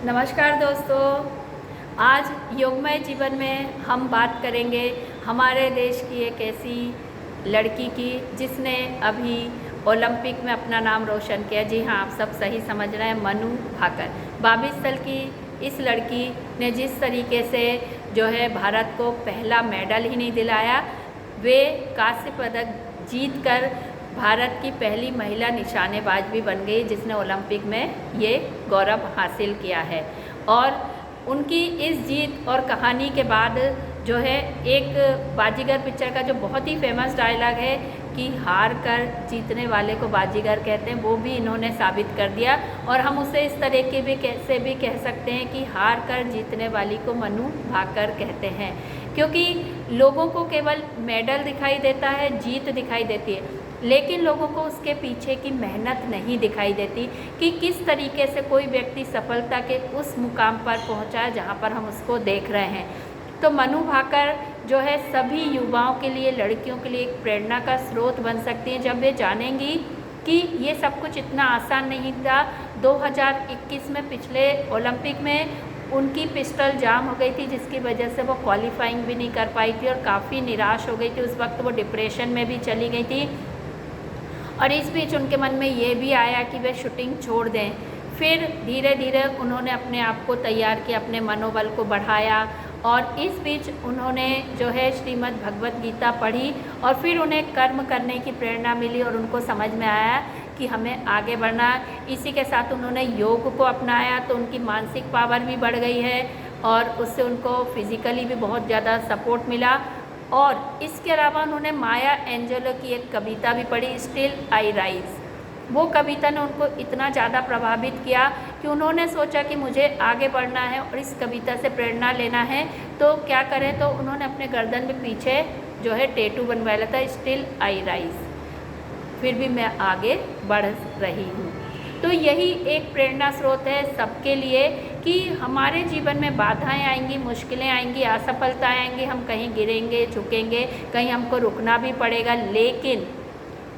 नमस्कार दोस्तों। आज योगमय जीवन में हम बात करेंगे हमारे देश की एक ऐसी लड़की की जिसने अभी ओलंपिक में अपना नाम रोशन किया। जी हाँ, आप सब सही समझ रहे हैं, मनु भाकर। 22 साल की इस लड़की ने जिस तरीके से जो है भारत को पहला मेडल ही नहीं दिलाया, वे कांस्य पदक जीत कर भारत की पहली महिला निशानेबाज भी बन गई जिसने ओलंपिक में ये गौरव हासिल किया है। और उनकी इस जीत और कहानी के बाद जो है एक बाजीगर पिक्चर का जो बहुत ही फेमस डायलॉग है कि हार कर जीतने वाले को बाजीगर कहते हैं, वो भी इन्होंने साबित कर दिया। और हम उसे इस तरह के भी कैसे भी कह सकते हैं कि हार कर जीतने वाली को मनु भाकर कहते हैं, क्योंकि लोगों को केवल मेडल दिखाई देता है, जीत दिखाई देती है, लेकिन लोगों को उसके पीछे की मेहनत नहीं दिखाई देती कि किस तरीके से कोई व्यक्ति सफलता के उस मुकाम पर पहुंचा है जहां पर हम उसको देख रहे हैं। तो मनु भाकर जो है सभी युवाओं के लिए, लड़कियों के लिए एक प्रेरणा का स्रोत बन सकती हैं जब वे जानेंगी कि ये सब कुछ इतना आसान नहीं था। 2021 में पिछले ओलंपिक में उनकी पिस्टल जाम हो गई थी, जिसकी वजह से वो क्वालिफाइंग भी नहीं कर पाई थी और काफ़ी निराश हो गई थी। उस वक्त वो डिप्रेशन में भी चली गई थी और इस बीच उनके मन में ये भी आया कि वे शूटिंग छोड़ दें। फिर धीरे धीरे उन्होंने अपने आप को तैयार किया, अपने मनोबल को बढ़ाया और इस बीच उन्होंने जो है श्रीमद् भगवत गीता पढ़ी और फिर उन्हें कर्म करने की प्रेरणा मिली और उनको समझ में आया कि हमें आगे बढ़ना। इसी के साथ उन्होंने योग को अपनाया तो उनकी मानसिक पावर भी बढ़ गई है और उससे उनको फिज़िकली भी बहुत ज़्यादा सपोर्ट मिला। और इसके अलावा उन्होंने माया एंजेलो की एक कविता भी पढ़ी, स्टिल आई राइज। वो कविता ने उनको इतना ज़्यादा प्रभावित किया कि उन्होंने सोचा कि मुझे आगे बढ़ना है और इस कविता से प्रेरणा लेना है, तो क्या करें। तो उन्होंने अपने गर्दन में पीछे जो है टैटू बनवाया था, स्टिल आई राइज, फिर भी मैं आगे बढ़ रही हूँ। तो यही एक प्रेरणा स्रोत है सबके लिए कि हमारे जीवन में बाधाएं आएंगी, मुश्किलें आएंगी, असफलताएं आएंगी, हम कहीं गिरेंगे, झुकेंगे, कहीं हमको रुकना भी पड़ेगा, लेकिन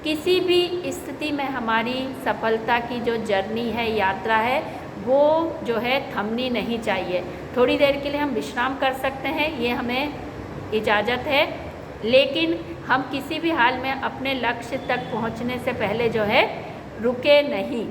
किसी भी स्थिति में हमारी सफलता की जो जर्नी है, यात्रा है, वो जो है थमनी नहीं चाहिए। थोड़ी देर के लिए हम विश्राम कर सकते हैं, ये हमें इजाज़त है, लेकिन हम किसी भी हाल में अपने लक्ष्य तक पहुंचने से पहले जो है रुके नहीं,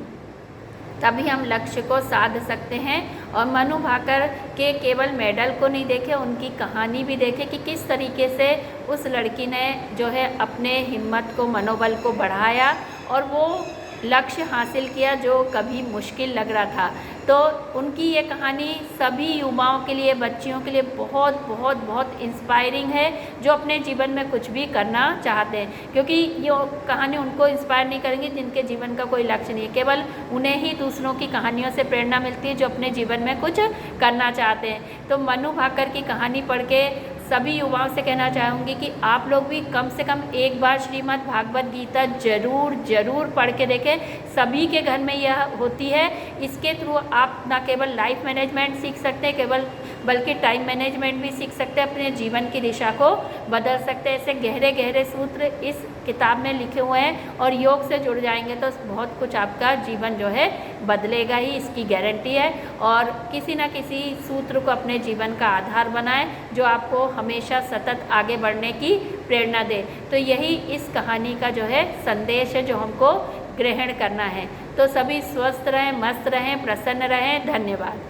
तभी हम लक्ष्य को साध सकते हैं। और मनु भाकर के केवल मेडल को नहीं देखे, उनकी कहानी भी देखे कि किस तरीके से उस लड़की ने जो है अपने हिम्मत को, मनोबल को बढ़ाया और वो लक्ष्य हासिल किया जो कभी मुश्किल लग रहा था। तो उनकी ये कहानी सभी युवाओं के लिए, बच्चियों के लिए बहुत बहुत बहुत इंस्पायरिंग है जो अपने जीवन में कुछ भी करना चाहते हैं, क्योंकि ये कहानी उनको इंस्पायर नहीं करेंगी जिनके जीवन का कोई लक्ष्य नहीं है। केवल उन्हें ही दूसरों की कहानियों से प्रेरणा मिलती है जो अपने जीवन में कुछ करना चाहते हैं। तो मनु भाकर की कहानी पढ़ के सभी युवाओं से कहना चाहूँगी कि आप लोग भी कम से कम एक बार श्रीमद् भागवत गीता ज़रूर पढ़ के देखें। सभी के घर में यह होती है। इसके थ्रू आप ना केवल लाइफ मैनेजमेंट सीख सकते हैं, बल्कि टाइम मैनेजमेंट भी सीख सकते हैं, अपने जीवन की दिशा को बदल सकते हैं। ऐसे गहरे गहरे सूत्र इस किताब में लिखे हुए हैं और योग से जुड़ जाएंगे तो बहुत कुछ आपका जीवन जो है बदलेगा ही, इसकी गारंटी है। और किसी न किसी सूत्र को अपने जीवन का आधार बनाएं जो आपको हमेशा सतत आगे बढ़ने की प्रेरणा दे। तो यही इस कहानी का जो है संदेश है जो हमको ग्रहण करना है। तो सभी स्वस्थ रहें, मस्त रहें, प्रसन्न रहें। धन्यवाद।